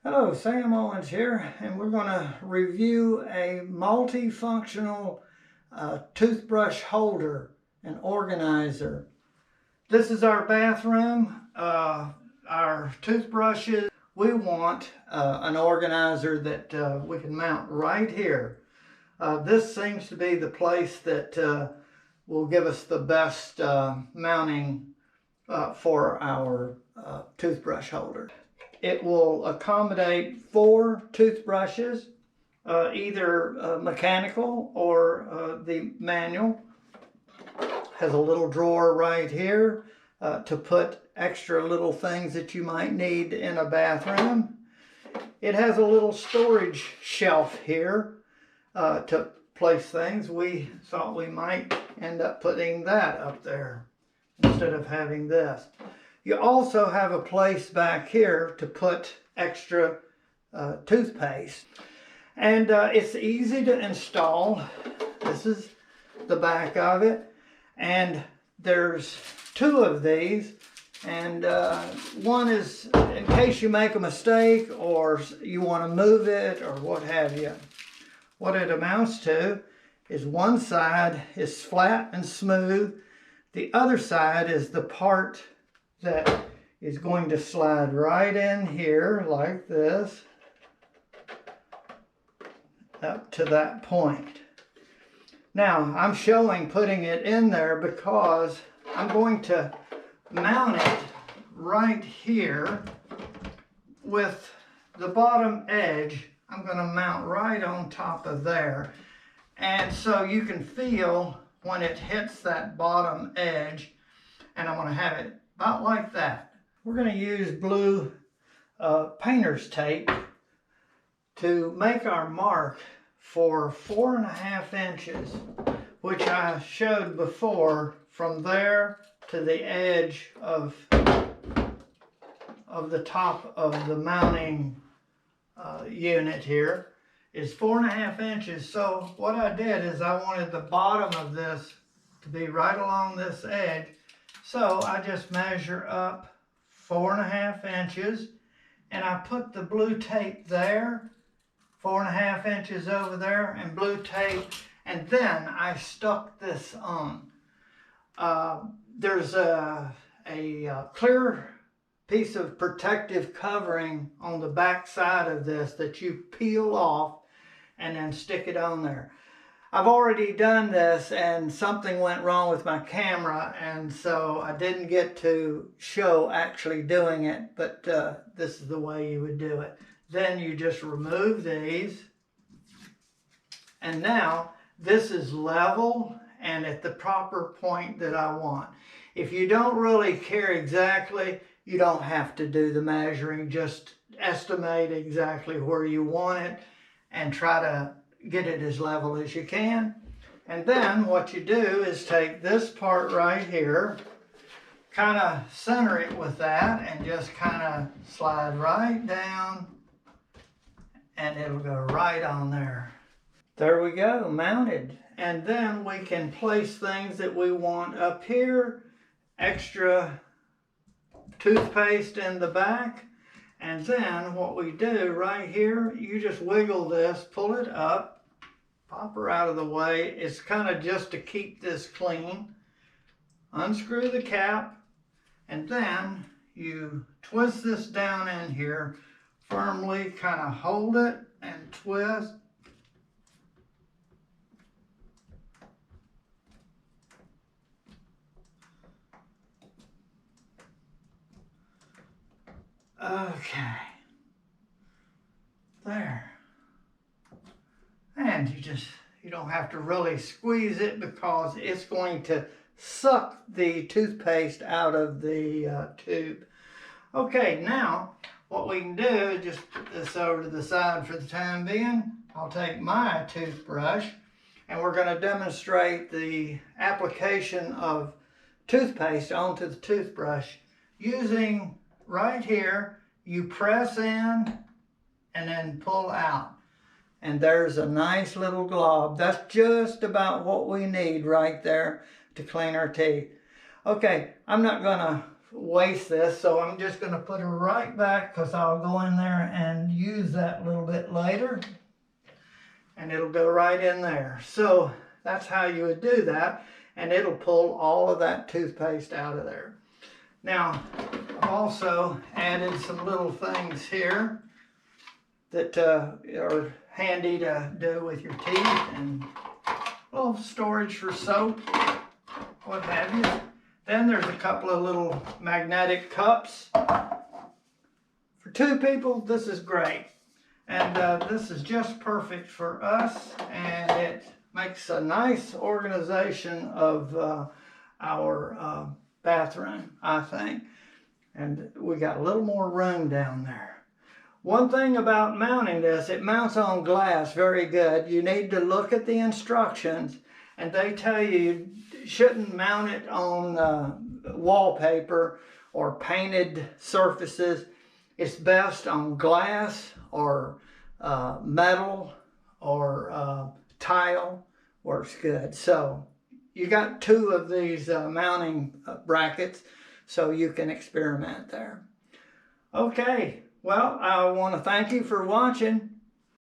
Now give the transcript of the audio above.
Hello, Sam Owens here, and we're going to review a multifunctional toothbrush holder and organizer. This is our bathroom. Our toothbrushes. We want an organizer that we can mount right here. This seems to be the place that will give us the best mounting for our toothbrush holder. It will accommodate 4 toothbrushes, either mechanical or the manual. Has a little drawer right here to put extra little things that you might need in a bathroom. It has a little storage shelf here to place things. We thought we might end up putting that up there instead of having this. You also have a place back here to put extra toothpaste. And it's easy to install. This is the back of it. And there's 2 of these. And one is in case you make a mistake or you want to move it or what have you. What it amounts to is one side is flat and smooth. The other side is the part that is going to slide right in here like this up to that point. Now I'm showing putting it in there because I'm going to mount it right here with the bottom edge. I'm going to mount right on top of there, and so you can feel when it hits that bottom edge, and I'm going to have it about like that. We're going to use blue painter's tape to make our mark for 4.5 inches, which I showed before. From there to the edge of the top of the mounting unit here is 4.5 inches. So what I did is I wanted the bottom of this to be right along this edge. So I just measure up 4.5 inches, and I put the blue tape there, 4.5 inches over there, and blue tape, and then I stuck this on. There's a clear piece of protective covering on the back side of this that you peel off and then stick it on there. I've already done this and something went wrong with my camera, and so I didn't get to show actually doing it, but this is the way you would do it. Then you just remove these, and now this is level and at the proper point that I want. If you don't really care exactly, you don't have to do the measuring. Just estimate exactly where you want it and try to get it as level as you can. And then what you do is take this part right here, kind of center it with that, and just kind of slide right down, and it'll go right on there. There we go, mounted. And then we can place things that we want up here, extra toothpaste in the back. And then what we do right here, you just wiggle this, pull it up, pop her out of the way. It's kind of just to keep this clean. Unscrew the cap, and then you twist this down in here firmly, kind of hold it and twist. Okay, there. And you don't have to really squeeze it because it's going to suck the toothpaste out of the tube. Okay, now what we can do is just put this over to the side for the time being. I'll take my toothbrush, and we're going to demonstrate the application of toothpaste onto the toothbrush using right here. You press in and then pull out, and there's a nice little glob. That's just about what we need right there to clean our teeth. Okay, I'm not gonna waste this, so I'm just going to put her right back because I'll go in there and use that a little bit later. And it'll go right in there. So that's how you would do that, and it'll pull all of that toothpaste out of there. Now, I've also added some little things here that are handy to do with your teeth, and a little storage for soap, what have you. Then there's a couple of little magnetic cups. For two people, this is great. And this is just perfect for us, and it makes a nice organization of our bathroom, I think. And we got a little more room down there. One thing about mounting this, it mounts on glass very good. You need to look at the instructions, and they tell you shouldn't mount it on wallpaper or painted surfaces. It's best on glass or metal or tile. Works good. So you got two of these mounting brackets, so you can experiment there. Okay, well, I want to thank you for watching.